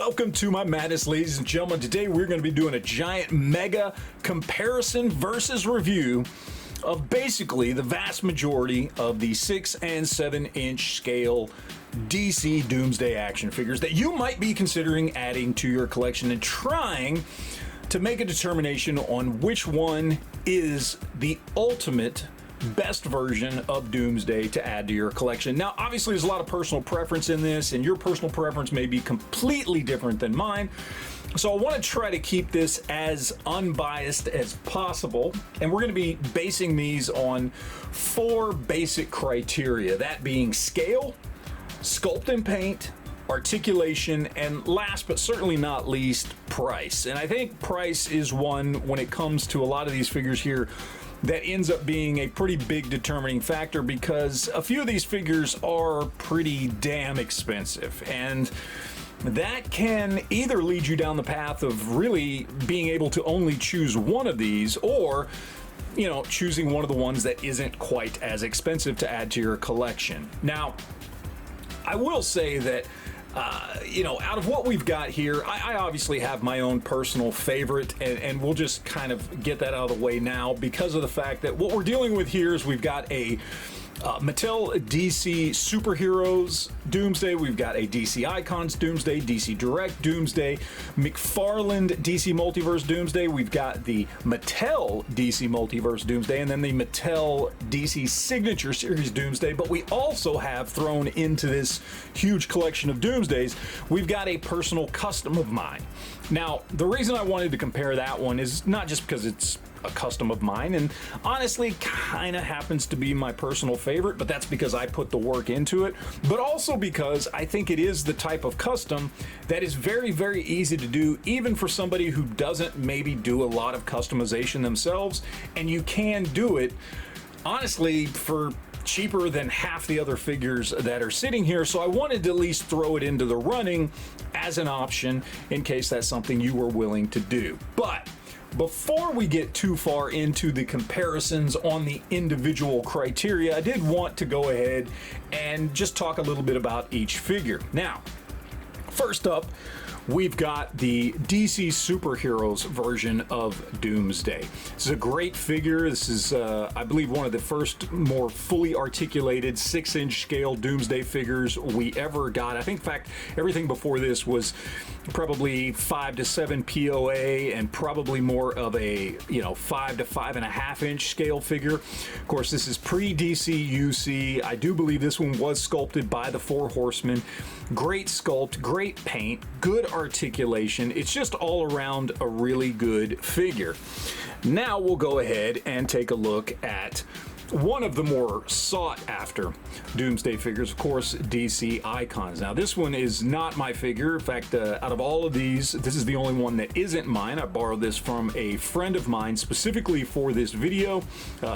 Welcome to my madness, ladies and gentlemen. Today we're going to be doing a giant mega comparison versus review of basically the vast majority of the 6 and 7 inch scale DC Doomsday action figures that you might be considering adding to your collection and trying to make a determination on which one is the ultimate best version of Doomsday to add to your collection. Now, obviously, there's a lot of personal preference in this, and your personal preference may be completely different than mine. So I want to try to keep this as unbiased as possible, and we're going to be basing these on 4 basic criteria, that being scale, sculpt and paint, articulation, and last but certainly not least, price. And I think price is one, when it comes to a lot of these figures here, that ends up being a pretty big determining factor, because a few of these figures are pretty damn expensive, and that can either lead you down the path of really being able to only choose one of these, or choosing one of the ones that isn't quite as expensive to add to your collection. Now, I will say that out of what we've got here, I obviously have my own personal favorite, and we'll just kind of get that out of the way now, because of the fact that what we're dealing with here is we've got a Mattel DC Superheroes Doomsday, we've got a DC Icons Doomsday, DC Direct Doomsday, McFarlane DC Multiverse Doomsday, we've got the Mattel DC Multiverse Doomsday, and then the Mattel DC Signature Series Doomsday. But we also have thrown into this huge collection of Doomsdays, we've got a personal custom of mine. Now, the reason I wanted to compare that one is not just because it's a custom of mine, and honestly kind of happens to be my personal favorite, but that's because I put the work into it, but also because I think it is the type of custom that is very, very easy to do, even for somebody who doesn't maybe do a lot of customization themselves, and you can do it honestly for cheaper than half the other figures that are sitting here. So I wanted to at least throw it into the running as an option in case that's something you were willing to do. But before we get too far into the comparisons on the individual criteria, I did want to go ahead and just talk a little bit about each figure. Now, first up, we've got the DC Superheroes version of Doomsday. This is a great figure. This is, I believe, one of the first more fully articulated 6-inch scale Doomsday figures we ever got. I think, in fact, everything before this was probably 5 to 7 POA and probably more of a 5 to 5.5 inch scale figure. Of course, this is pre-DCUC. I do believe this one was sculpted by the 4 Horsemen. Great sculpt, great paint, good articulation. It's just all around a really good figure. Now we'll go ahead and take a look at one of the more sought after Doomsday figures, of course, DC Icons. Now, this one is not my figure. In fact, out of all of these, this is the only one that isn't mine. I borrowed this from a friend of mine specifically for this video,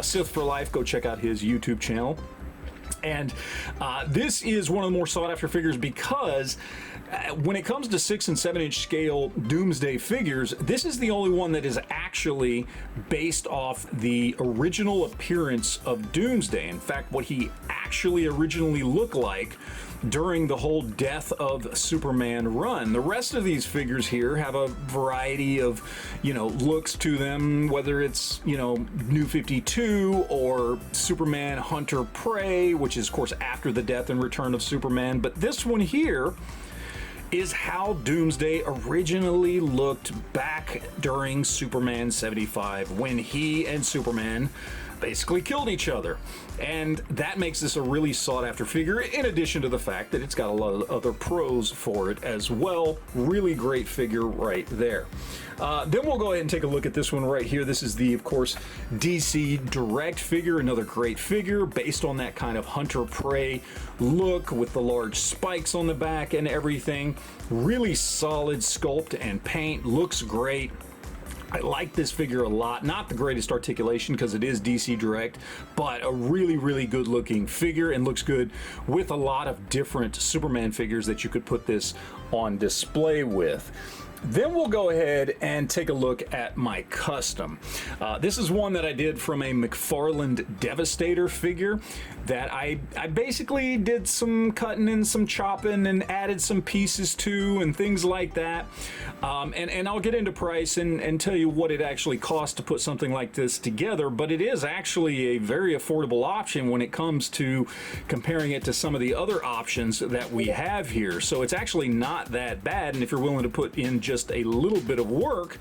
Sith for Life. Go check out his YouTube channel. And this is one of the more sought after figures because when it comes to 6 and 7 inch scale Doomsday figures, this is the only one that is actually based off the original appearance of Doomsday. In fact, what he actually originally looked like during the whole Death of Superman run. The rest of these figures here have a variety of, looks to them, whether it's, New 52 or Superman Hunter Prey, which is, of course, after the death and return of Superman. But this one here is how Doomsday originally looked back during Superman 75, when he and Superman basically killed each other. And that makes this a really sought after figure, in addition to the fact that it's got a lot of other pros for it as well. Really great figure right there. Then we'll go ahead and take a look at this one right here. This is the, of course, DC Direct figure, another great figure based on that kind of Hunter Prey look with the large spikes on the back and everything. Really solid sculpt and paint, looks great. I like this figure a lot. Not the greatest articulation because it is DC Direct, but a really, really good looking figure, and looks good with a lot of different Superman figures that you could put this on display with. Then we'll go ahead and take a look at my custom. This is one that I did from a McFarlane Devastator figure that I basically did some cutting and some chopping and added some pieces to and things like that. And I'll get into price and tell you what it actually costs to put something like this together, but it is actually a very affordable option when it comes to comparing it to some of the other options that we have here. So it's actually not that bad, and if you're willing to put in just a little bit of work,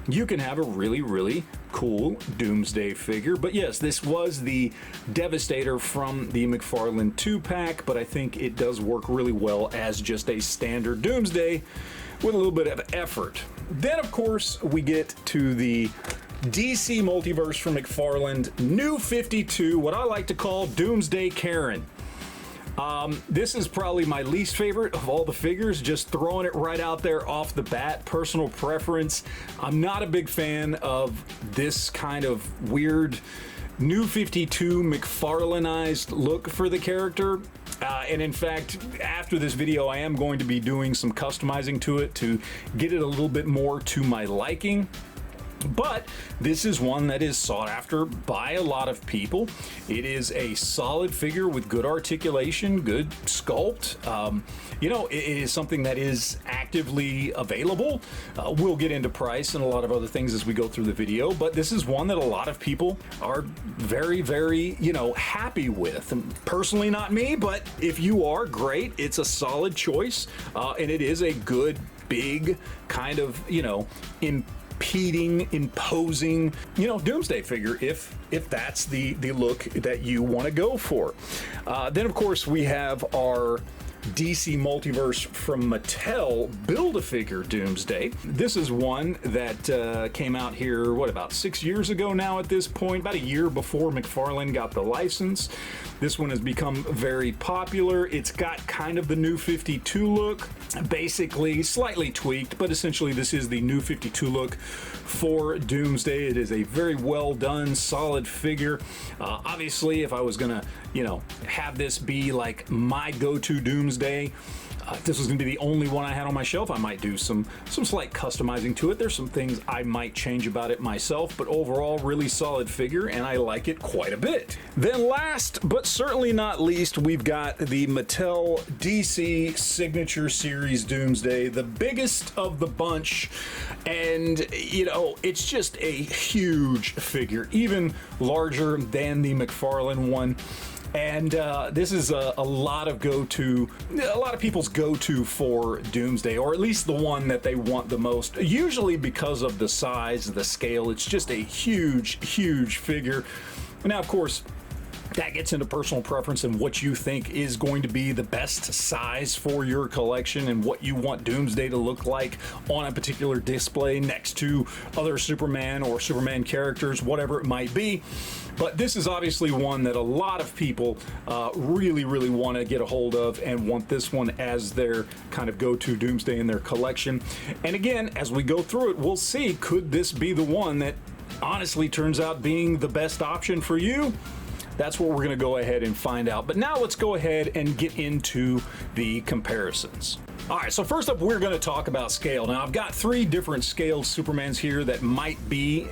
you can have a really, really cool Doomsday figure. But yes, this was the Devastator from the McFarlane 2-pack, but I think it does work really well as just a standard Doomsday with a little bit of effort. Then, of course, we get to the DC Multiverse from McFarlane, New 52, what I like to call Doomsday Karen. This is probably my least favorite of all the figures, just throwing it right out there off the bat, personal preference. I'm not a big fan of this kind of weird New 52 McFarlaneized look for the character. And in fact, after this video, I am going to be doing some customizing to it to get it a little bit more to my liking. But this is one that is sought after by a lot of people. It is a solid figure with good articulation, good sculpt. You know, it is something that is actively available. We'll get into price and a lot of other things as we go through the video, but this is one that a lot of people are very, very, you know, happy with. And personally, not me, but if you are, great. It's a solid choice, and it is a good, big kind of, you know, imposing, you know, Doomsday figure if that's the look that you want to go for. Then of course we have our DC Multiverse from Mattel Build-A-Figure Doomsday. This is one that came out here, what, about 6 years ago now at this point, about a year before McFarlane got the license. This one has become very popular. It's got kind of the New 52 look, basically slightly tweaked, but essentially this is the New 52 look for Doomsday. It is a very well done, solid figure. Obviously, if I was gonna, you know, have this be like my go-to Doomsday, if this was going to be the only one I had on my shelf, I might do some slight customizing to it. There's some things I might change about it myself, but overall, really solid figure, and I like it quite a bit. Then last, but certainly not least, we've got the Mattel DC Signature Series Doomsday, the biggest of the bunch, and, you know, it's just a huge figure, even larger than the McFarlane one. And this is a lot of people's go-to for Doomsday, or at least the one that they want the most, usually because of the size, the scale. It's just a huge, huge figure. Now, of course, that gets into personal preference and what you think is going to be the best size for your collection and what you want Doomsday to look like on a particular display next to other Superman or Superman characters, whatever it might be. But this is obviously one that a lot of people really, really want to get a hold of and want this one as their kind of go-to Doomsday in their collection. And again, as we go through it, we'll see, could this be the one that honestly turns out being the best option for you? That's what we're going to go ahead and find out. But now let's go ahead and get into the comparisons. All right, so first up, we're going to talk about scale. Now, I've got 3 different scaled Supermans here that might be,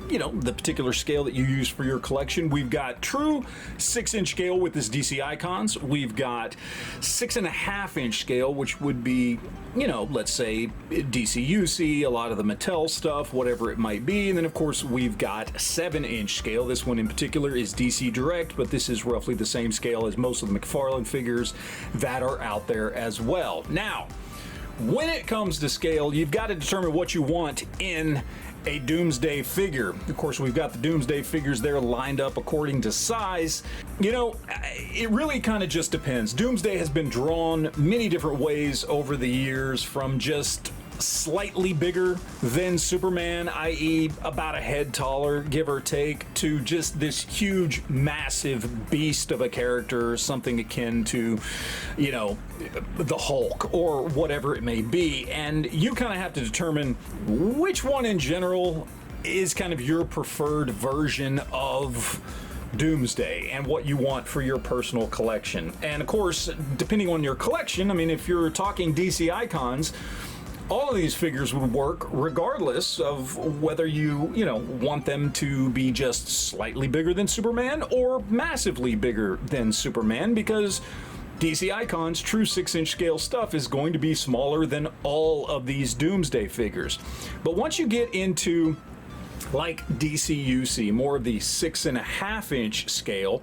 you know, the particular scale that you use for your collection. We've got true 6-inch scale with this DC icons. We've got 6.5-inch scale, which would be, you know, let's say DCUC, a lot of the Mattel stuff, whatever it might be. And then, of course, we've got 7-inch scale. This one in particular is DC Direct, but this is roughly the same scale as most of the McFarlane figures that are out there as well. Now, when it comes to scale, you've got to determine what you want in a Doomsday figure. Of course, we've got the Doomsday figures there lined up according to size. You know, it really kind of just depends. Doomsday has been drawn many different ways over the years, from just slightly bigger than Superman, i.e. about a head taller, give or take, to just this huge, massive beast of a character, something akin to, you know, the Hulk or whatever it may be. And you kind of have to determine which one in general is kind of your preferred version of Doomsday and what you want for your personal collection. And of course, depending on your collection, I mean, if you're talking DC icons, all of these figures would work regardless of whether you want them to be just slightly bigger than Superman or massively bigger than Superman, because DC Icons true 6-inch scale stuff is going to be smaller than all of these Doomsday figures. But once you get into like DCUC, more of the 6.5-inch scale,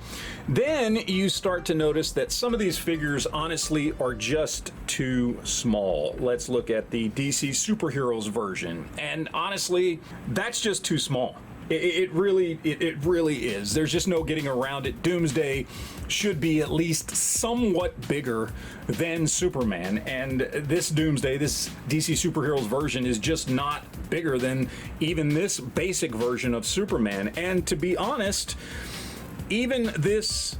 then you start to notice that some of these figures honestly are just too small. Let's look at the DC Superheroes version, and honestly, that's just too small. It really is. There's just no getting around it. Doomsday should be at least somewhat bigger than Superman, and this Doomsday, this DC Superheroes version, is just not bigger than even this basic version of Superman. And to be honest, even this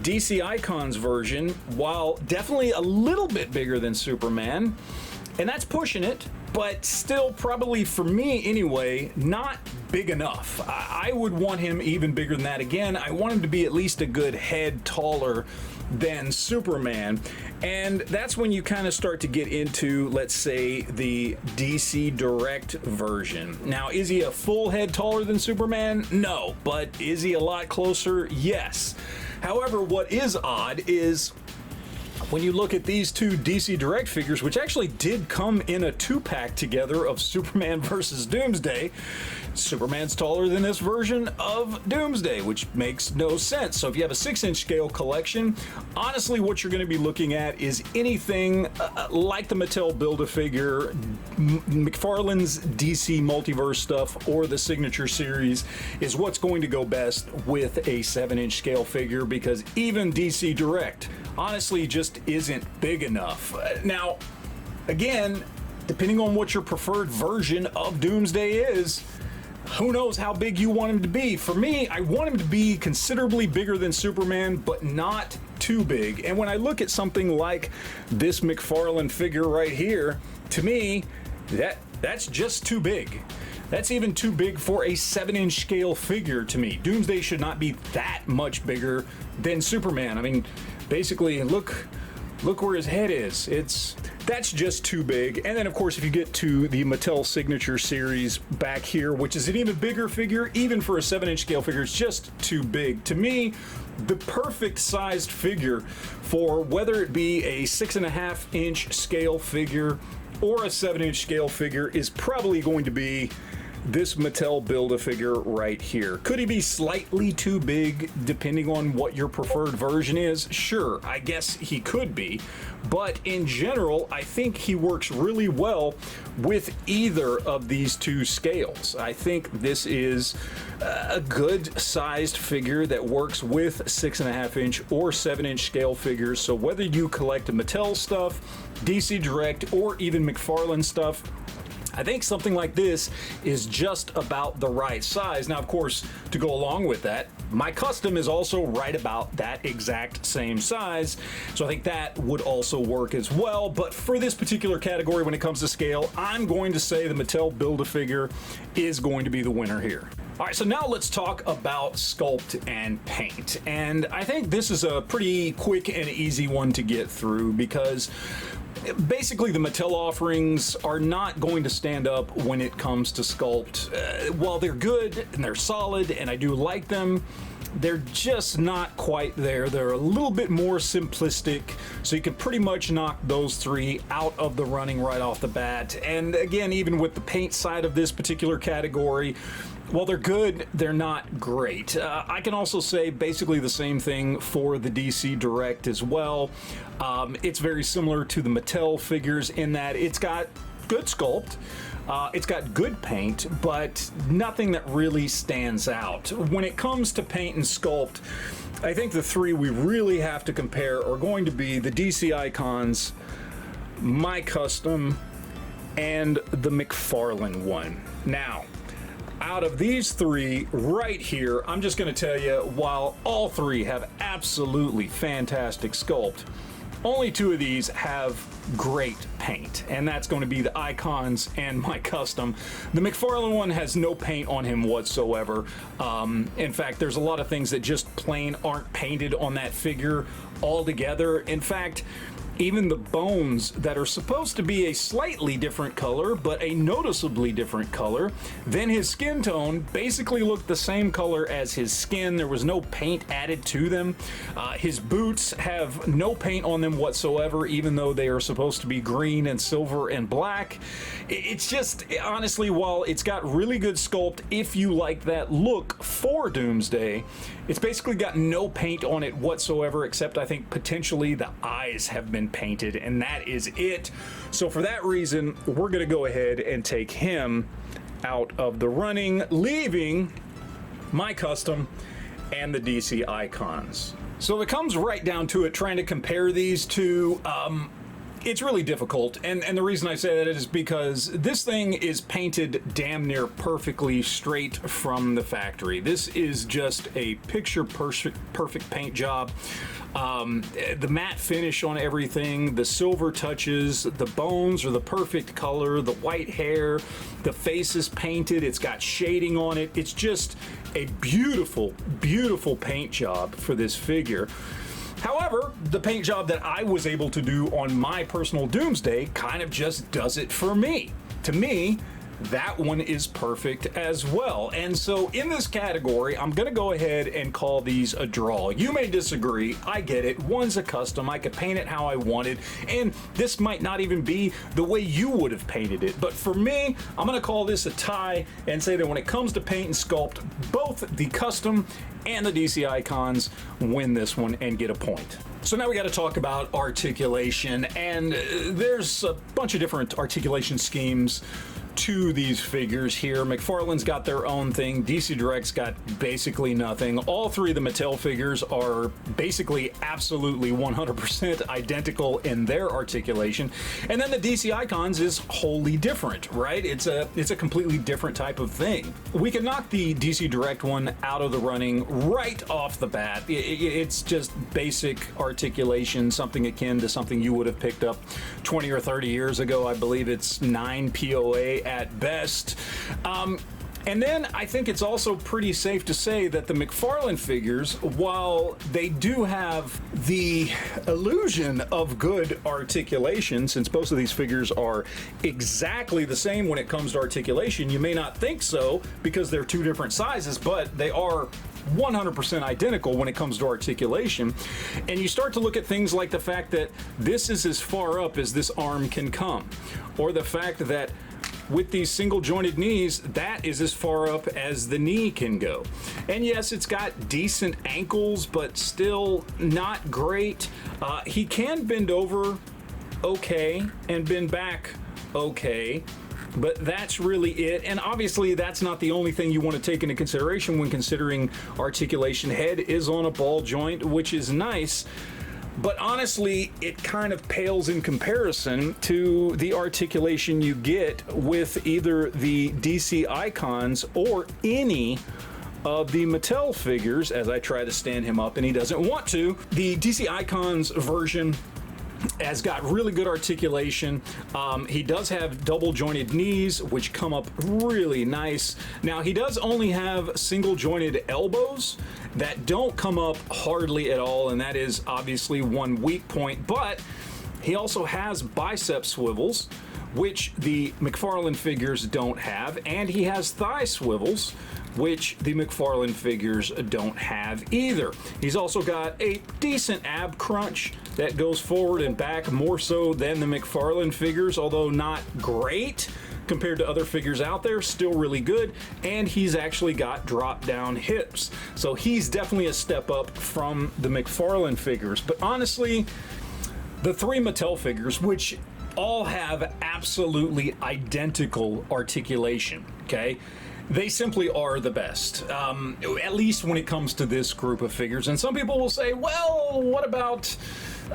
DC Icons version, while definitely a little bit bigger than Superman, and that's pushing it, but still probably, for me anyway, not big enough. I would want him even bigger than that. Again, I want him to be at least a good head taller than Superman. And that's when you kind of start to get into, let's say, the DC Direct version. Now, is he a full head taller than Superman? No. But is he a lot closer? Yes. However, what is odd is when you look at these two DC Direct figures, which actually did come in a 2-pack together of Superman versus Doomsday, Superman's taller than this version of Doomsday, which makes no sense. So if you have a 6-inch scale collection, honestly, what you're going to be looking at is anything like the Mattel Build-A-Figure, McFarlane's DC Multiverse stuff, or the Signature Series is what's going to go best with a 7-inch scale figure, because even DC Direct honestly just isn't big enough. Now, again, depending on what your preferred version of Doomsday is, who knows how big you want him to be. For me, I want him to be considerably bigger than Superman, but not too big. And when I look at something like this McFarlane figure right here, to me, that's just too big. That's even too big for a 7-inch scale figure to me. Doomsday should not be that much bigger than Superman. I mean, basically, look where his head is. That's just too big. And then, of course, if you get to the Mattel Signature Series back here, which is an even bigger figure, even for a 7-inch scale figure, it's just too big. To me, the perfect sized figure for whether it be a 6.5-inch scale figure or a 7-inch scale figure is probably going to be this Mattel Build-A-Figure right here. Could he be slightly too big depending on what your preferred version is? Sure, I guess he could be, but in general, I think he works really well with either of these two scales. I think this is a good sized figure that works with 6.5-inch or 7-inch scale figures. So whether you collect Mattel stuff, DC Direct, or even McFarlane stuff, I think something like this is just about the right size. Now, of course, to go along with that, my custom is also right about that exact same size, so I think that would also work as well. But for this particular category, when it comes to scale, I'm going to say the Mattel Build-A-Figure is going to be the winner here. All right, so now let's talk about sculpt and paint. And I think this is a pretty quick and easy one to get through, because basically the Mattel offerings are not going to stand up when it comes to sculpt. While they're good and they're solid and I do like them, they're just not quite there. They're a little bit more simplistic, so you can pretty much knock those three out of the running right off the bat. And again, even with the paint side of this particular category, while they're good, they're not great. I can also say basically the same thing for the DC Direct as well. It's very similar to the Mattel figures in that it's got good sculpt, it's got good paint, but nothing that really stands out. When it comes to paint and sculpt, I think the three we really have to compare are going to be the DC Icons, my custom, and the McFarlane one. Now, out of these three right here, I'm just going to tell you, while all three have absolutely fantastic sculpt, only two of these have great paint, and that's going to be the Icons and my custom. The McFarlane one has no paint on him whatsoever. In fact, there's a lot of things that just plain aren't painted on that figure altogether. In fact, even the bones that are supposed to be a slightly different color, but a noticeably different color than his skin tone, basically look the same color as his skin. There was no paint added to them. His boots have no paint on them whatsoever, even though they are supposed to be green and silver and black. It's just, honestly, while it's got really good sculpt, if you like that look for Doomsday, it's basically got no paint on it whatsoever, except I think potentially the eyes have been painted, and that is it. So for that reason, we're going to go ahead and take him out of the running, leaving my custom and the DC Icons. So it comes right down to it, trying to compare these two. It's really difficult, and the reason I say that is because this thing is painted damn near perfectly straight from the factory. This is just a picture perfect paint job. The matte finish on everything, the silver touches, the bones are the perfect color, the white hair, the face is painted, it's got shading on it. It's just a beautiful, beautiful paint job for this figure. However, the paint job that I was able to do on my personal Doomsday kind of just does it for me. To me, that one is perfect as well. And so in this category, I'm going to go ahead and call these a draw. You may disagree. I get it. One's a custom. I could paint it how I wanted. And this might not even be the way you would have painted it. But for me, I'm going to call this a tie and say that when it comes to paint and sculpt, both the custom and the DC Icons win this one and get a point. So now we got to talk about articulation, and there's a bunch of different articulation schemes to these figures here. McFarlane's got their own thing. DC Direct's got basically nothing. All three of the Mattel figures are basically absolutely 100% identical in their articulation. And then the DC Icons is wholly different, right? It's a completely different type of thing. We can knock the DC Direct one out of the running right off the bat. It's just basic articulation, something akin to something you would have picked up 20 or 30 years ago. I believe it's 9 POA at best. And then I think it's also pretty safe to say that the McFarlane figures, while they do have the illusion of good articulation, since both of these figures are exactly the same when it comes to articulation, you may not think so because they're two different sizes, but they are 100% identical when it comes to articulation. And you start to look at things like the fact that this is as far up as this arm can come, or the fact that with these single jointed knees, that is as far up as the knee can go. And yes, it's got decent ankles, but still not great. He can bend over okay and bend back okay, but that's really it. And obviously that's not the only thing you want to take into consideration when considering articulation. Head is on a ball joint, which is nice, but honestly, it kind of pales in comparison to the articulation you get with either the DC Icons or any of the Mattel figures, as I try to stand him up and he doesn't want to. The DC Icons version has got really good articulation. He does have double jointed knees, which come up really nice. Now, he does only have single jointed elbows that don't come up hardly at all, and that is obviously one weak point, but he also has bicep swivels, which the McFarlane figures don't have, and he has thigh swivels, which the McFarlane figures don't have either. He's also got a decent ab crunch that goes forward and back more so than the McFarlane figures, although not great compared to other figures out there, still really good. And he's actually got drop down hips. So he's definitely a step up from the McFarlane figures. But honestly, the three Mattel figures, which all have absolutely identical articulation, okay? They simply are the best, at least when it comes to this group of figures. And some people will say, well, what about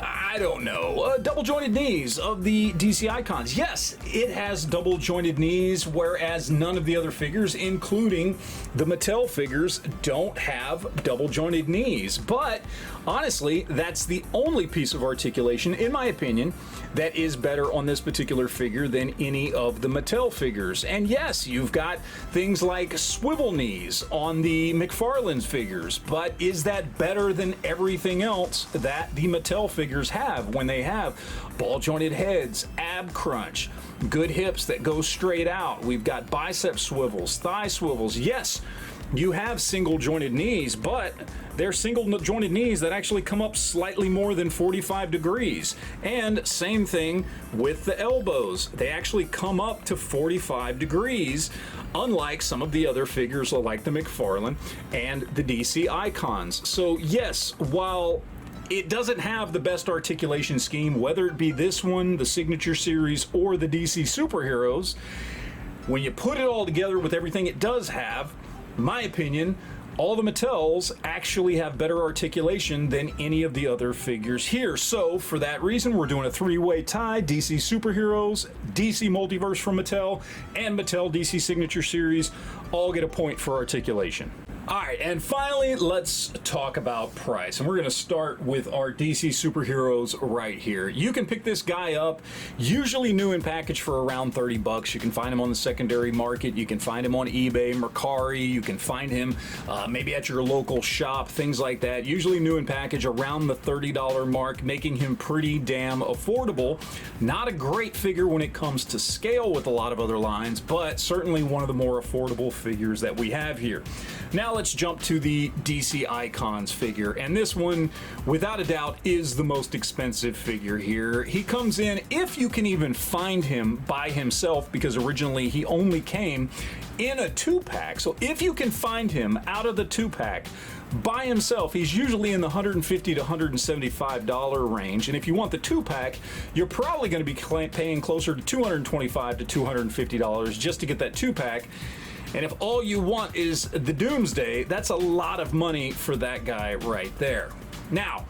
I don't know. Double jointed knees of the DC icons. Yes, it has double jointed knees, whereas none of the other figures, including the Mattel figures, don't have double jointed knees. But honestly, that's the only piece of articulation, in my opinion, that is better on this particular figure than any of the Mattel figures. And yes, you've got things like swivel knees on the McFarlane figures, but is that better than everything else that the Mattel figures have when they have ball jointed heads, ab crunch, good hips that go straight out? We've got bicep swivels, thigh swivels. Yes, you have single jointed knees, but they're single jointed knees that actually come up slightly more than 45 degrees. And same thing with the elbows. They actually come up to 45 degrees, unlike some of the other figures like the McFarlane and the DC icons. So yes, while it doesn't have the best articulation scheme, whether it be this one, the Signature Series, or the DC Superheroes, when you put it all together with everything it does have, in my opinion, all the Mattels actually have better articulation than any of the other figures here. So for that reason, we're doing a three-way tie: DC Superheroes, DC Multiverse from Mattel, and Mattel DC Signature Series all get a point for articulation. All right, and finally, let's talk about price. And we're going to start with our DC Superheroes right here. You can pick this guy up, usually new in package, for around 30 bucks. You can find him on the secondary market. You can find him on eBay, Mercari. You can find him maybe at your local shop, things like that. Usually new in package around the $30 mark, making him pretty damn affordable. Not a great figure when it comes to scale with a lot of other lines, but certainly one of the more affordable figures that we have here. Now let's jump to the DC Icons figure, and this one, without a doubt, is the most expensive figure here. He comes in, if you can even find him by himself, because originally he only came in a 2-pack. So if you can find him out of the 2-pack by himself, he's usually in the $150 to $175 range. And if you want the 2-pack, you're probably going to be paying closer to $225 to $250 just to get that 2-pack. And if all you want is the Doomsday, that's a lot of money for that guy right there. Now,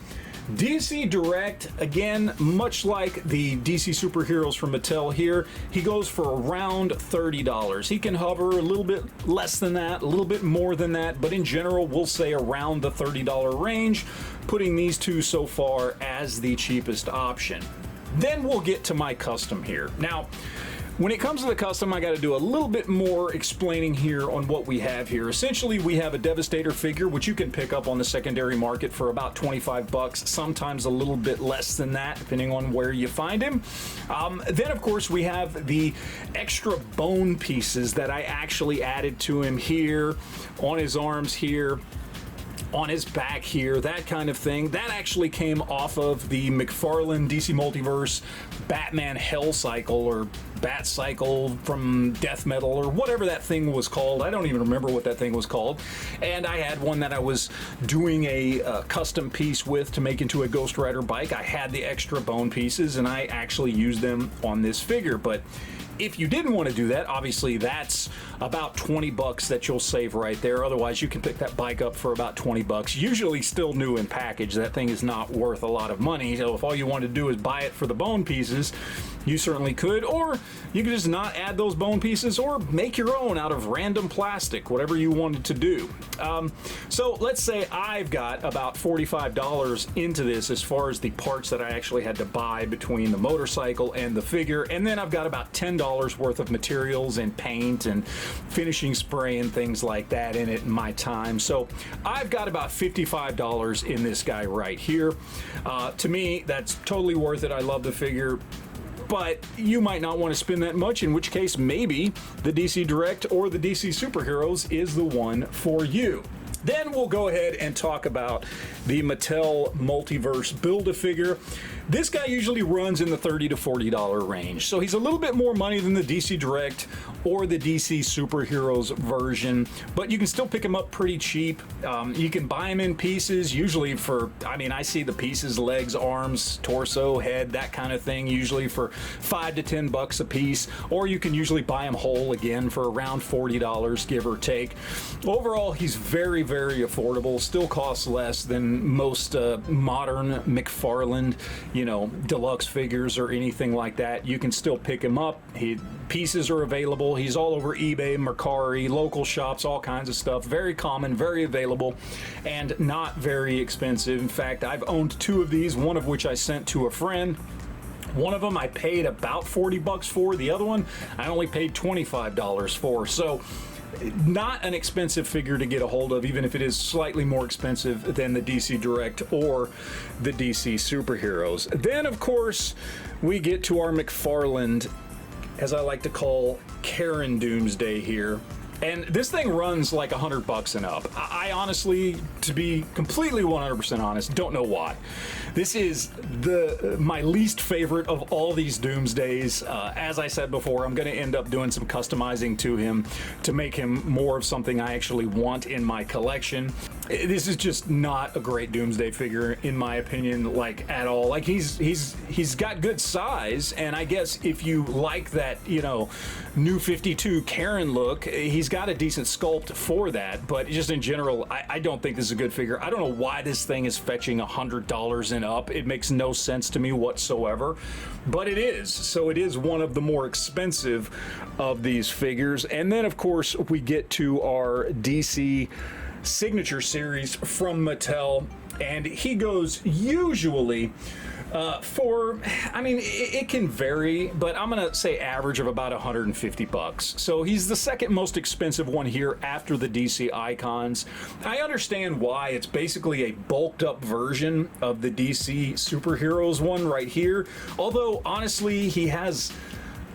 DC Direct, again, much like the DC Superheroes from Mattel here, he goes for around $30. He can hover a little bit less than that, a little bit more than that, but in general, we'll say around the $30 range, putting these two so far as the cheapest option. Then we'll get to my custom here. Now, when it comes to the custom, I got to do a little bit more explaining here on what we have here. Essentially, we have a Devastator figure, which you can pick up on the secondary market for about 25 bucks, sometimes a little bit less than that, depending on where you find him. Then, of course, we have the extra bone pieces that I actually added to him here, on his arms here, on his back here, that kind of thing. That actually came off of the McFarlane DC Multiverse Batman Hell Cycle, or Bat Cycle from Death Metal, or whatever that thing was called. I don't even remember what that thing was called. And I had one that I was doing a custom piece with to make into a Ghost Rider bike. I had the extra bone pieces, and I actually used them on this figure. But if you didn't want to do that, obviously that's about 20 bucks that you'll save right there. Otherwise, you can pick that bike up for about 20 bucks. Usually still new in package. That thing is not worth a lot of money. So if all you want to do is buy it for the bone pieces, you certainly could. Or you could just not add those bone pieces, or make your own out of random plastic, whatever you wanted to do. So let's say I've got about $45 into this as far as the parts that I actually had to buy between the motorcycle and the figure. And then I've got about $10 worth of materials and paint and finishing spray and things like that in it in my time. So I've got about $55 in this guy right here. To me, that's totally worth it. I love the figure. But you might not want to spend that much, in which case maybe the DC Direct or the DC Superheroes is the one for you. Then we'll go ahead and talk about the Mattel Multiverse Build-A-Figure. This guy usually runs in the $30 to $40 range, so he's a little bit more money than the DC Direct or the DC Superheroes version, but you can still pick him up pretty cheap. You can buy him in pieces, usually for, I mean, I see the pieces, legs, arms, torso, head, that kind of thing, usually for $5 to $10 a piece, or you can usually buy him whole again for around $40, give or take. Overall, he's very, very affordable, still costs less than most modern McFarlane, you know, deluxe figures or anything like that. You can still pick him up. Pieces are available. He's all over eBay, Mercari, local shops, all kinds of stuff. Very common, very available, and not very expensive. In fact, I've owned 2 of these, one of which I sent to a friend. One of them I paid about $40 for. The other one I only paid $25 for. So not an expensive figure to get a hold of, even if it is slightly more expensive than the DC Direct or the DC Superheroes. Then, of course, we get to our McFarlane, as I like to call Karen Doomsday here. And this thing runs like $100 and up. I honestly, to be completely 100% honest, don't know why. This is my least favorite of all these Doomsdays. As I said before, I'm going to end up doing some customizing to him to make him more of something I actually want in my collection. This is just not a great Doomsday figure, in my opinion, like at all. Like he's got good size, and I guess if you like that, you know, New 52 Karen look, he's got a decent sculpt for that. But just in general, I don't think this is a good figure. I don't know why this thing is fetching $100 and up. It makes no sense to me whatsoever, but it is. So it is one of the more expensive of these figures. And then, of course, we get to our DC Signature Series from Mattel, and he goes usually for, I mean, it can vary, but I'm gonna say average of about $150. So he's the second most expensive one here after the DC Icons. I understand why. It's basically a bulked up version of the DC Superheroes one right here, although honestly he has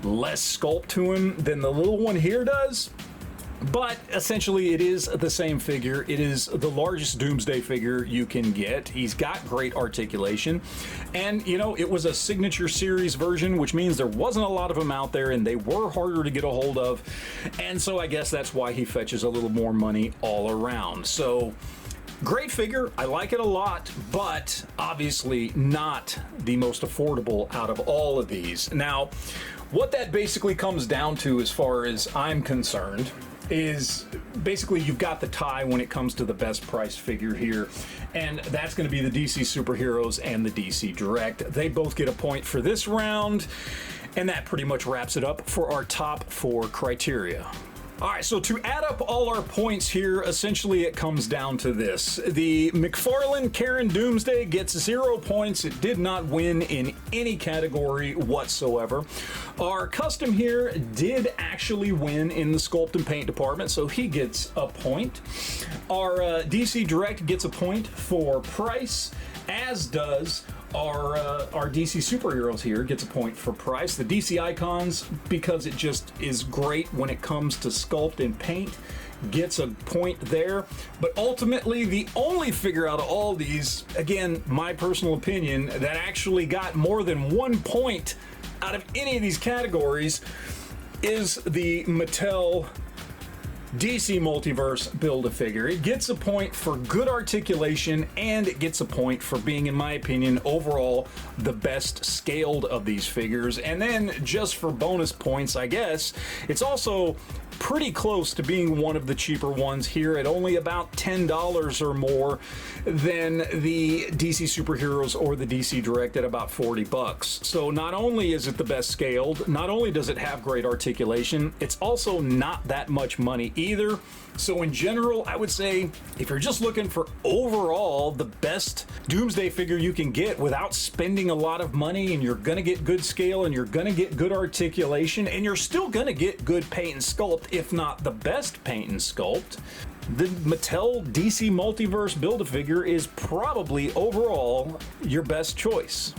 less sculpt to him than the little one here does. But essentially it is the same figure. It is the largest Doomsday figure you can get. He's got great articulation, and you know, it was a Signature Series version, which means there wasn't a lot of them out there and they were harder to get a hold of, and so I guess that's why he fetches a little more money all around. So great figure, I like it a lot, but obviously not the most affordable out of all of these. Now, what that basically comes down to, as far as I'm concerned, is basically you've got the tie when it comes to the best price figure here, and that's going to be the DC Superheroes and the DC Direct. They both get a point for this round, and that pretty much wraps it up for our top 4 criteria. All right, so to add up all our points here, essentially it comes down to this. The McFarlane Karen Doomsday gets 0 points. It did not win in any category whatsoever. Our custom here did actually win in the sculpt and paint department, so he gets a point. Our DC Direct gets a point for price, as does our DC Superheroes here gets a point for price. The DC Icons, because it just is great when it comes to sculpt and paint, gets a point there. But ultimately, the only figure out of all these, again, my personal opinion, that actually got more than 1 point out of any of these categories is the Mattel DC Multiverse Build-A-Figure. It gets a point for good articulation, and it gets a point for being, in my opinion, overall the best scaled of these figures. And then just for bonus points, I guess, it's also pretty close to being one of the cheaper ones here at only about $10 or more than the DC Superheroes or the DC Direct at about $40. So not only is it the best scaled, not only does it have great articulation, it's also not that much money either. So in general, I would say if you're just looking for overall the best Doomsday figure you can get without spending a lot of money, and you're going to get good scale and you're going to get good articulation and you're still going to get good paint and sculpt, if not the best paint and sculpt, the Mattel DC Multiverse Build-A-Figure is probably overall your best choice.